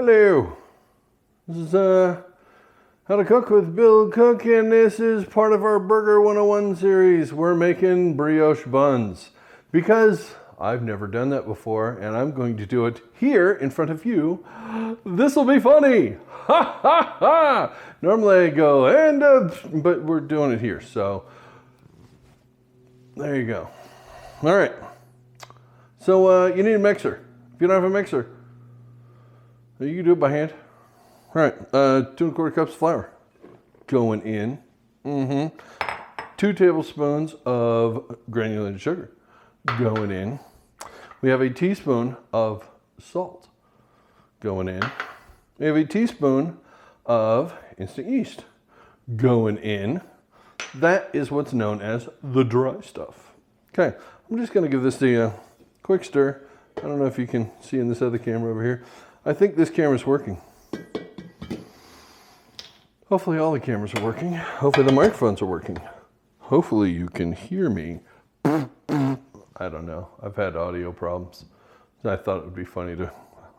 Hello. This is How to Cook with Bill Cook, and this is part of our Burger 101 series. We're making brioche buns because I've never done that before, and I'm going to do it here in front of you. This will be funny. Ha ha ha! Normally I go, but we're doing it here, so there you go. All right. So you need a mixer. If you don't have a mixer, you can do it by hand. All right, 2 1/4 cups of flour going in. 2 tablespoons of granulated sugar going in. We have a teaspoon of salt going in. We have a teaspoon of instant yeast going in. That is what's known as the dry stuff. Okay, I'm just gonna give this a quick stir. I don't know if you can see in this other camera over here. I think this camera's working. Hopefully all the cameras are working. Hopefully the microphones are working. Hopefully you can hear me. I don't know. I've had audio problems. I thought it would be funny to,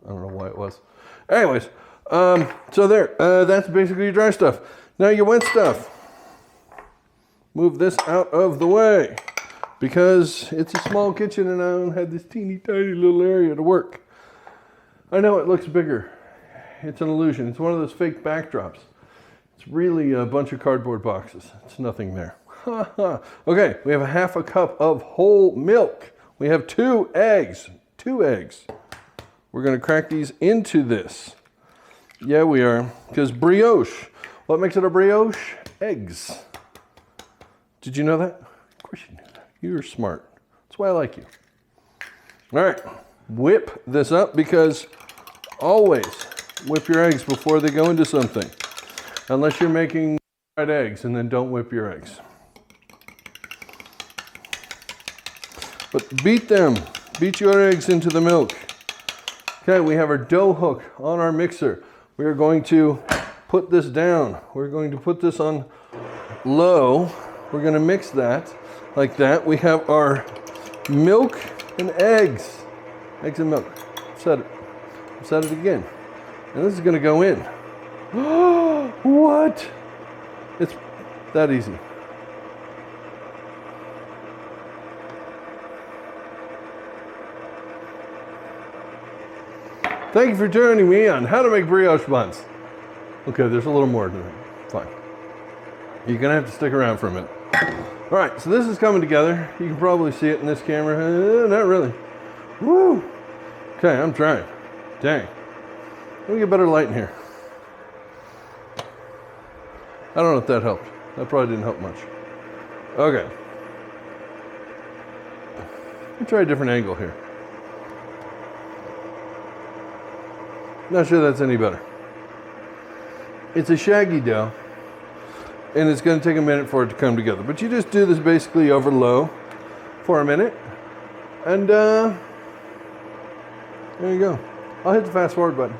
I don't know why it was. Anyways, so there, that's basically your dry stuff. Now your wet stuff. Move this out of the way because it's a small kitchen and I don't have this teeny tiny little area to work. I know it looks bigger. It's an illusion. It's one of those fake backdrops. It's really a bunch of cardboard boxes. It's nothing there. Okay, we have a 1/2 cup of whole milk. We have 2 eggs. 2 eggs. We're going to crack these into this. Yeah, we are. Because brioche. What makes it a brioche? Eggs. Did you know that? Of course you knew that. You're smart. That's why I like you. All right. Whip this up because always whip your eggs before they go into something. Unless you're making fried eggs, and then don't whip your eggs. But beat them. Beat your eggs into the milk. Okay, we have our dough hook on our mixer. We are going to put this down. We're going to put this on low. We're going to mix that like that. We have our milk and eggs. Eggs and milk. Set it. Set it again. And this is going to go in. What? It's that easy. Thank you for joining me on How to Make Brioche Buns. Okay, there's a little more to it. Fine. You're going to have to stick around for a minute. All right, so this is coming together. You can probably see it in this camera. Not really. Woo! Okay, I'm trying. Dang. Let me get better light in here. I don't know if that helped. That probably didn't help much. Okay. Let me try a different angle here. Not sure that's any better. It's a shaggy dough, and it's going to take a minute for it to come together. But you just do this basically over low for a minute, and there you go. I'll hit the fast forward button.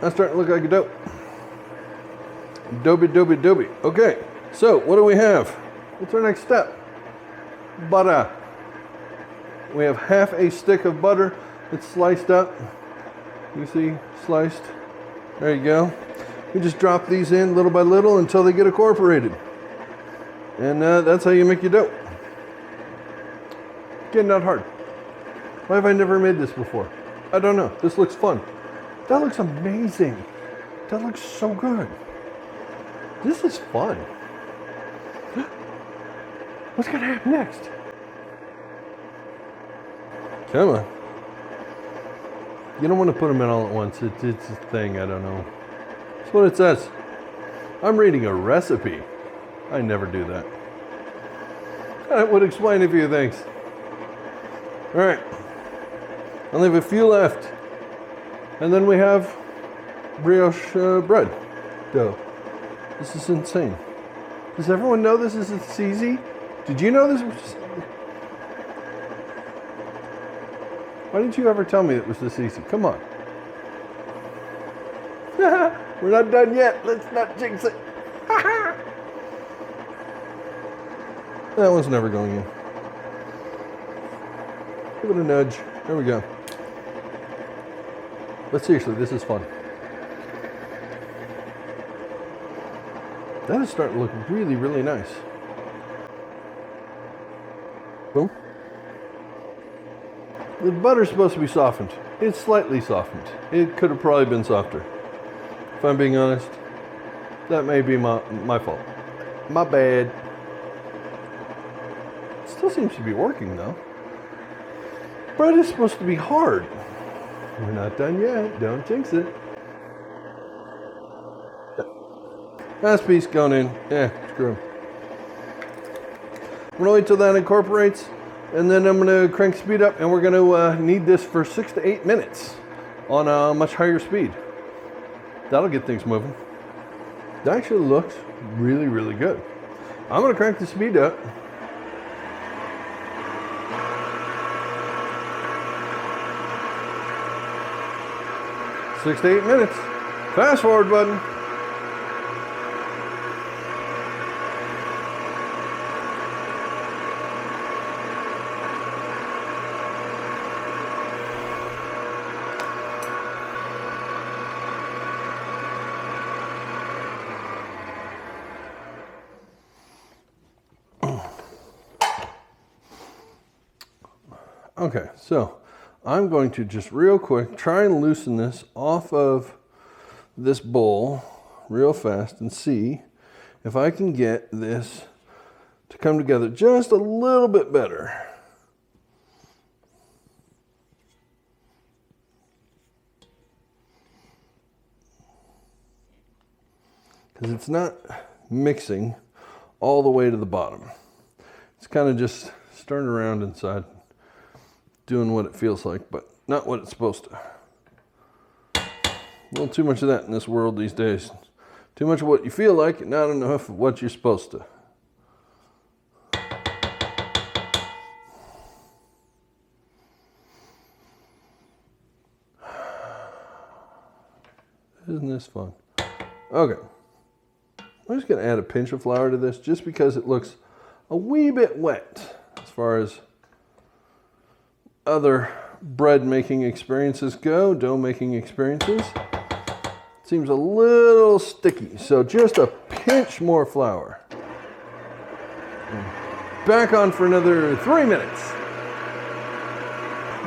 That's starting to look like a dough. Doby. Okay, so what do we have? What's our next step? Butter. We have 1/2 a stick of butter. It's sliced up. You see, sliced. There you go. You just drop these in little by little until they get incorporated. And that's how you make your dough. Again, not hard. Why have I never made this before? I don't know. This looks fun. That looks amazing. That looks so good. This is fun. What's going to happen next? Come on. You don't want to put them in all at once. It's a thing. I don't know. That's what it says. I'm reading a recipe. I never do that. That would explain a few things. All right. I only have a few left. And then we have brioche bread dough. This is insane. Does everyone know this is easy? Did you know this was... Why didn't you ever tell me it was this easy? Come on. We're not done yet. Let's not jinx it. That one's never going in. Give it a nudge. There we go. But seriously, this is fun. That is starting to look really, really nice. Boom. The butter's supposed to be softened. It's slightly softened. It could have probably been softer. If I'm being honest, that may be my fault. My bad. It still seems to be working though. Bread is supposed to be hard. We're not done yet. Don't jinx it. Last piece going in. Yeah, screw 'em. I'm gonna wait till that incorporates, and then I'm gonna crank speed up, and we're gonna knead this for 6 to 8 minutes on a much higher speed. That'll get things moving. That actually looks really, really good. I'm gonna crank the speed up. Six to 8 minutes. Fast forward button. Okay, so I'm going to just real quick try and loosen this off of this bowl real fast and see if I can get this to come together just a little bit better. Because it's not mixing all the way to the bottom. It's kind of just stirring around inside, doing what it feels like, but not what it's supposed to. A little too much of that in this world these days. Too much of what you feel like and not enough of what you're supposed to. Isn't this fun? Okay. I'm just going to add a pinch of flour to this just because it looks a wee bit wet as far as other bread making experiences go, dough making experiences. It seems a little sticky, so just a pinch more flour. Back on for another 3 minutes.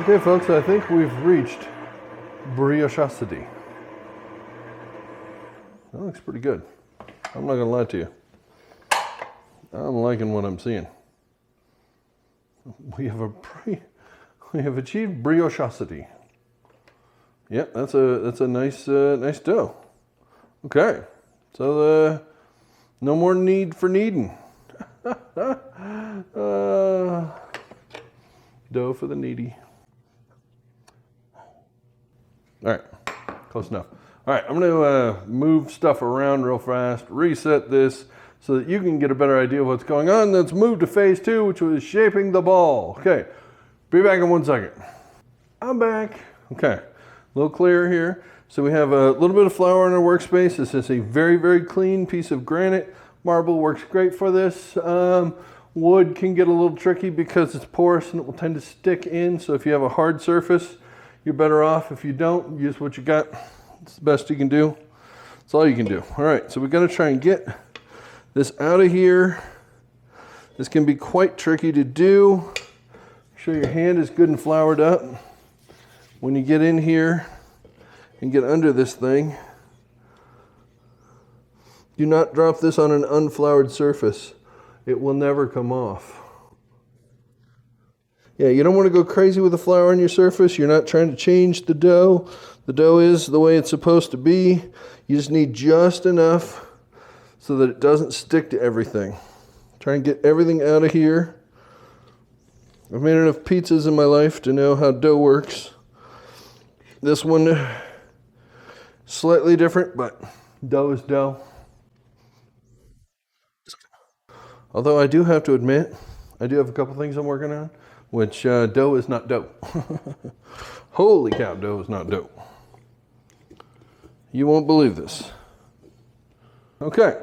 Okay folks, I think we've reached briochosity. That looks pretty good. I'm not gonna lie to you. I'm liking what I'm seeing. We have achieved briochosity. Yep, that's a nice nice dough. Okay, so no more need for kneading. Dough for the needy. All right, close enough. All right, I'm gonna move stuff around real fast, reset this so that you can get a better idea of what's going on. Let's move to phase 2, which was shaping the ball. Okay, be back in 1 second. I'm back. Okay, a little clearer here. So we have a little bit of flour in our workspace. This is a very, very clean piece of granite. Marble works great for this. Wood can get a little tricky because it's porous and it will tend to stick in. So if you have a hard surface, you're better off. If you don't, use what you got. It's the best you can do. That's all you can do. All right, so we're gonna try and get this out of here. This can be quite tricky to do. Make sure your hand is good and floured up. When you get in here and get under this thing, do not drop this on an unfloured surface. It will never come off. Yeah, you don't want to go crazy with the flour on your surface. You're not trying to change the dough. The dough is the way it's supposed to be. You just need just enough so that it doesn't stick to everything. Try and get everything out of here. I've made enough pizzas in my life to know how dough works. This one, slightly different, but dough is dough. Although I do have to admit, I do have a couple things I'm working on, which dough is not dough. Holy cow, dough is not dough. You won't believe this. Okay,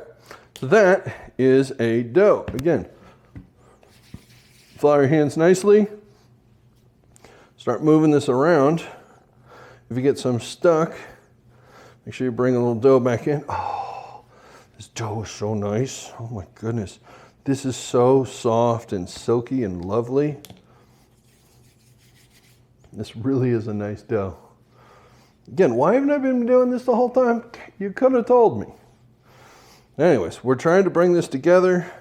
so that is a dough. Again, flour your hands nicely. Start moving this around. If you get some stuck, make sure you bring a little dough back in. Oh, This dough is so nice. Oh my goodness. This is so soft and silky and lovely. This really is a nice dough. Again, why haven't I been doing this the whole time? You could have told me. Anyways, we're trying to bring this together.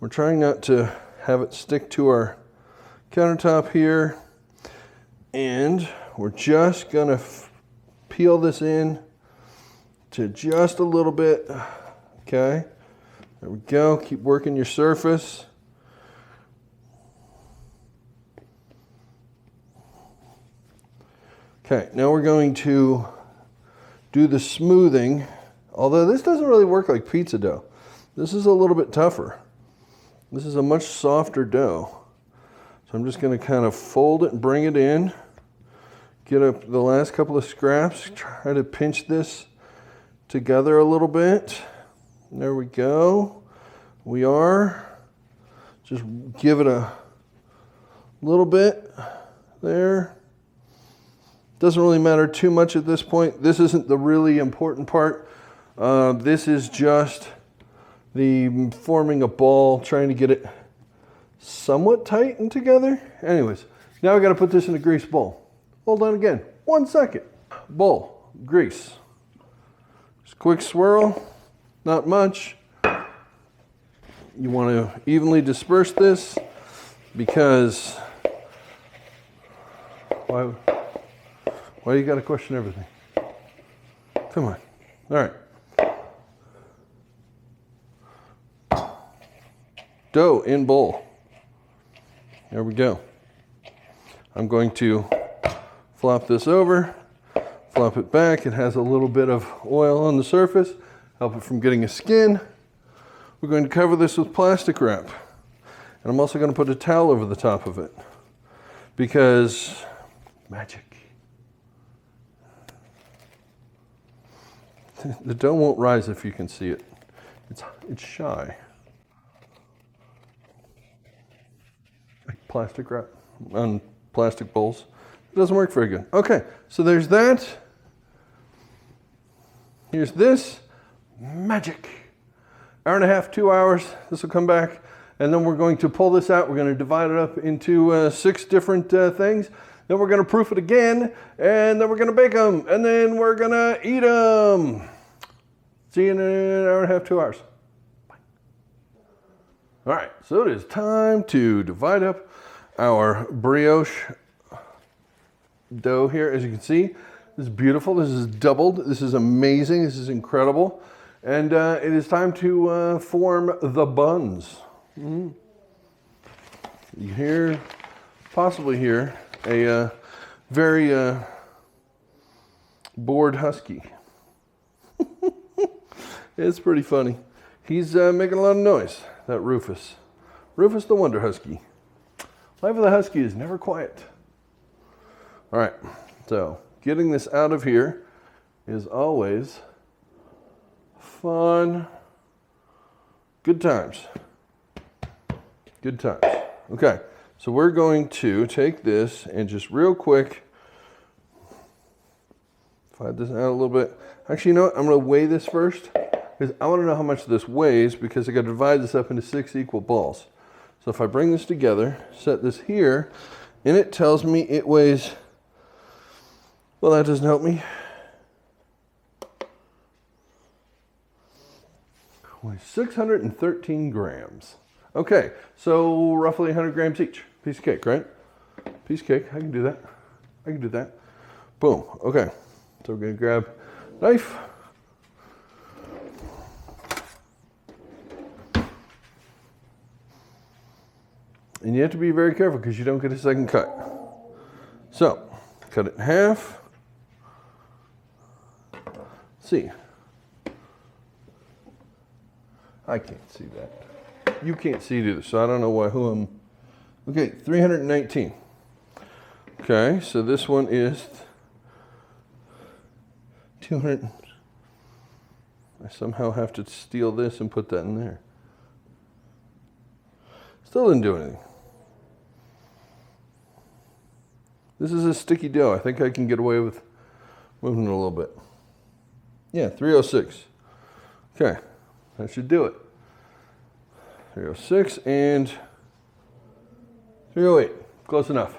We're trying not to have it stick to our countertop here. And we're just gonna peel this in to just a little bit. Okay, there we go. Keep working your surface. Okay, now we're going to do the smoothing, although this doesn't really work like pizza dough. This is a little bit tougher. This is a much softer dough. So I'm just going to kind of fold it and bring it in, get up the last couple of scraps, try to pinch this together a little bit. There we go. We are. Just give it a little bit there. Doesn't really matter too much at this point. This isn't the really important part. This is just the forming a ball, trying to get it somewhat tight and together. Anyways, now I got to put this in a grease bowl. Hold on again. 1 second. Bowl, grease. Just a quick swirl, not much. You want to evenly disperse this because why you got to question everything? Come on. All right. Dough in bowl. There we go. I'm going to flop this over, flop it back. It has a little bit of oil on the surface, help it from getting a skin. We're going to cover this with plastic wrap. And I'm also going to put a towel over the top of it because magic. The dough won't rise if you can see it. It's shy. Like plastic wrap on plastic bowls. It doesn't work very good. Okay, so there's that. Here's this. Magic. Hour and a half, 2 hours. This will come back. And then we're going to pull this out. We're going to divide it up into 6 different things. Then we're going to proof it again, and then we're going to bake them, and then we're going to eat them. See you in an hour and a half, 2 hours. Bye. All right, so it is time to divide up our brioche dough here. As you can see, this is beautiful. This is doubled. This is amazing. This is incredible. And it is time to form the buns. You hear, possibly hear, a very bored husky. It's pretty funny. He's making a lot of noise, that Rufus. Rufus the Wonder Husky. Life of the Husky is never quiet. All right, so getting this out of here is always fun. Good times. Good times. Okay, so we're going to take this and just real quick divide this out a little bit. Actually, you know what? I'm going to weigh this first because I want to know how much this weighs because I got to divide this up into 6 equal balls. So if I bring this together, set this here, and it tells me it weighs, well, that doesn't help me. Weighs 613 grams. Okay, so roughly 100 grams each. Piece of cake, right? Piece of cake, I can do that. I can do that. Boom, okay. So we're gonna grab a knife. And you have to be very careful because you don't get a second cut. So, cut it in half. Let's see. I can't see that. You can't see it either, so I don't know who I'm. Okay, 319. Okay, so this one is 200. I somehow have to steal this and put that in there. Still didn't do anything. This is a sticky dough. I think I can get away with moving it a little bit. Yeah, 306. Okay, That should do it. 306 and 308. Close enough.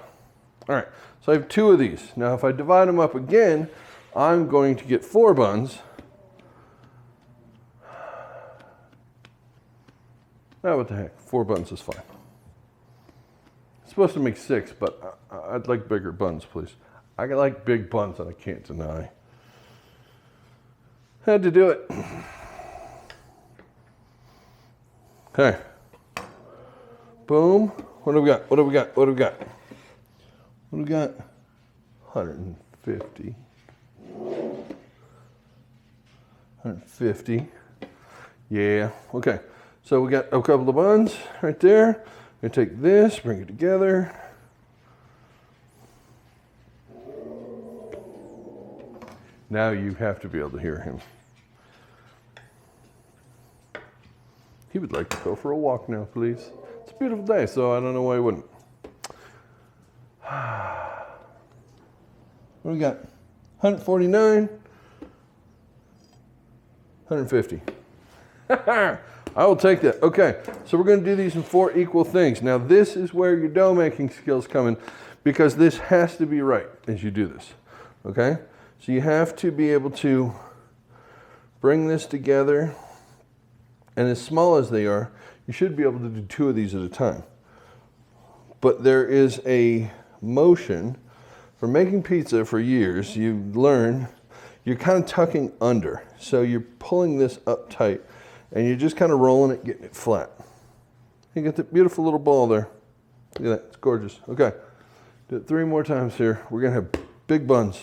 All right, so I have 2 of these. Now if I divide them up again, I'm going to get 4 buns. Oh, what the heck, 4 buns is fine. It's supposed to make 6, but I'd like bigger buns, please. I like big buns, and I can't deny. Had to do it. Okay. Boom. What do we got? What do we got? What do we got? What do we got? 150. 150. Yeah. Okay. So we got a couple of buns right there. I'm going to take this, bring it together. Now you have to be able to hear him. He would like to go for a walk now, please. It's a beautiful day, so I don't know why he wouldn't. What do we got? 149. 150. I will take that. Okay, so we're going to do these in 4 equal things. Now this is where your dough making skills come in, because this has to be right as you do this. Okay, so you have to be able to bring this together, and as small as they are, you should be able to do 2 of these at a time. But there is a motion for making pizza for years. You learn you're kind of tucking under, so you're pulling this up tight. And you're just kind of rolling it, getting it flat. You get that beautiful little ball there. Look at that, it's gorgeous. Okay, do it 3 more times here. We're gonna have big buns.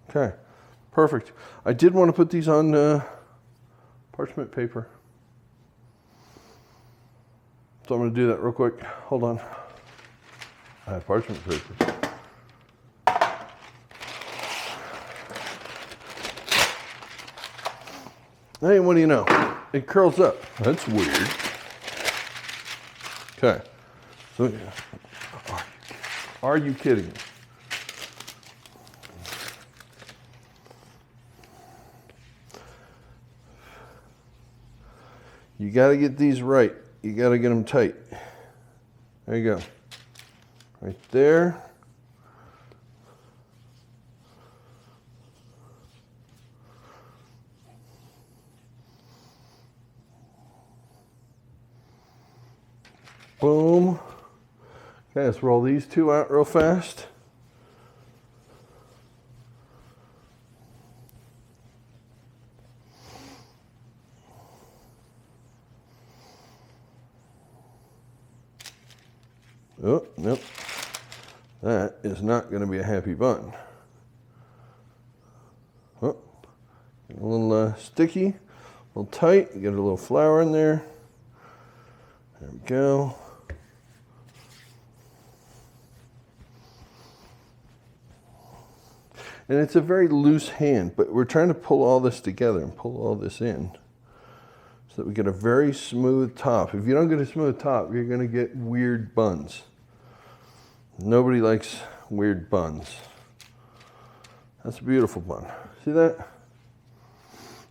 Okay, perfect. I did want to put these on parchment paper. So I'm gonna do that real quick. Hold on. I have parchment paper. Hey, what do you know? It curls up. That's weird. Okay. So, are you kidding me? You got to get these right. You got to get them tight. There you go. Right there. Boom. Okay, let's roll these 2 out real fast. Oh, nope. That is not going to be a happy bun. Oh, a little sticky, a little tight. You get a little flour in there. There we go. And it's a very loose hand, but we're trying to pull all this together and pull all this in so that we get a very smooth top. If you don't get a smooth top, you're going to get weird buns. Nobody likes weird buns. That's a beautiful bun. See that?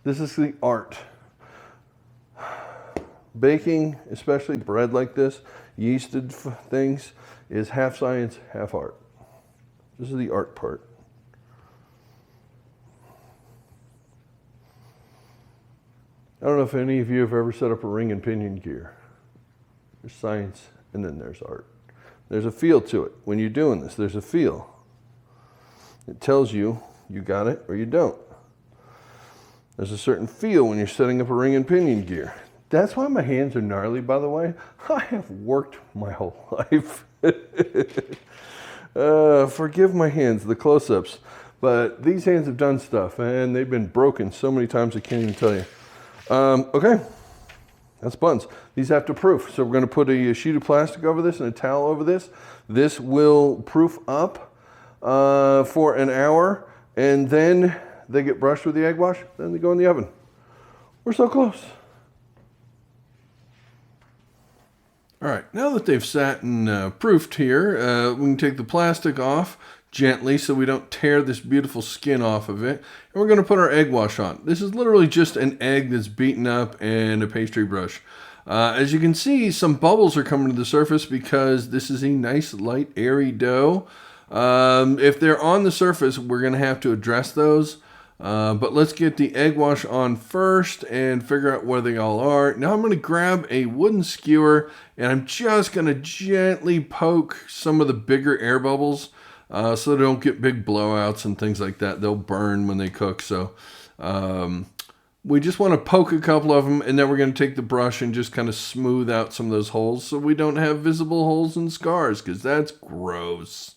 This is the art. Baking, especially bread like this, yeasted things, is half science, half art. This is the art part. I don't know if any of you have ever set up a ring and pinion gear. There's science and then there's art. There's a feel to it. When you're doing this, there's a feel. It tells you you got it or you don't. There's a certain feel when you're setting up a ring and pinion gear. That's why my hands are gnarly, by the way. I have worked my whole life. Forgive my hands, the close-ups. But these hands have done stuff, and they've been broken so many times I can't even tell you. Okay, that's buns. These have to proof. So we're going to put a sheet of plastic over this and a towel over this. This will proof up for an hour, and then they get brushed with the egg wash, then they go in the oven. We're so close. All right, now that they've sat and proofed here, we can take the plastic off, gently so we don't tear this beautiful skin off of it. And we're going to put our egg wash on. This is literally just an egg that's beaten up and a pastry brush. As you can see, some bubbles are coming to the surface because this is a nice, light, airy dough. If they're on the surface, we're going to have to address those. But let's get the egg wash on first and figure out where they all are. Now I'm going to grab a wooden skewer and I'm just going to gently poke some of the bigger air bubbles so they don't get big blowouts and things like that. They'll burn when they cook. So we just want to poke a couple of them, and then we're going to take the brush and just kind of smooth out some of those holes so we don't have visible holes and scars, because that's gross.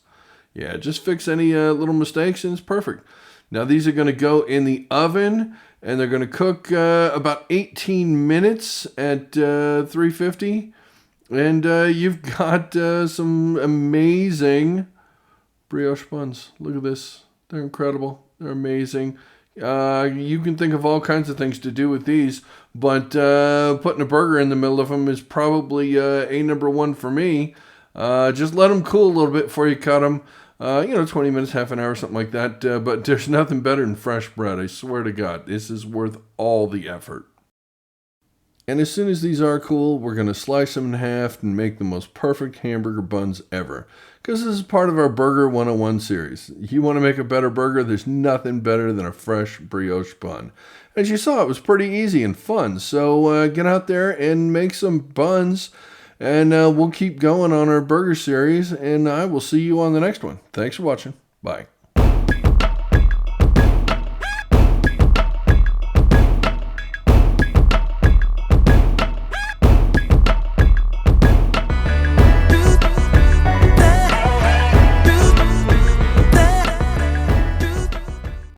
Yeah, just fix any little mistakes and it's perfect. Now these are going to go in the oven, and they're going to cook about 18 minutes at 350. And you've got some amazing brioche buns. Look at this. They're incredible. They're amazing. You can think of all kinds of things to do with these, but putting a burger in the middle of them is probably a number one for me. Just let them cool a little bit before you cut them. 20 minutes, half an hour, something like that. But there's nothing better than fresh bread. I swear to God, this is worth all the effort. And as soon as these are cool, we're going to slice them in half and make the most perfect hamburger buns ever. Because this is part of our Burger 101 series. You want to make a better burger, there's nothing better than a fresh brioche bun. As you saw, it was pretty easy and fun. So get out there and make some buns. And we'll keep going on our burger series. And I will see you on the next one. Thanks for watching. Bye.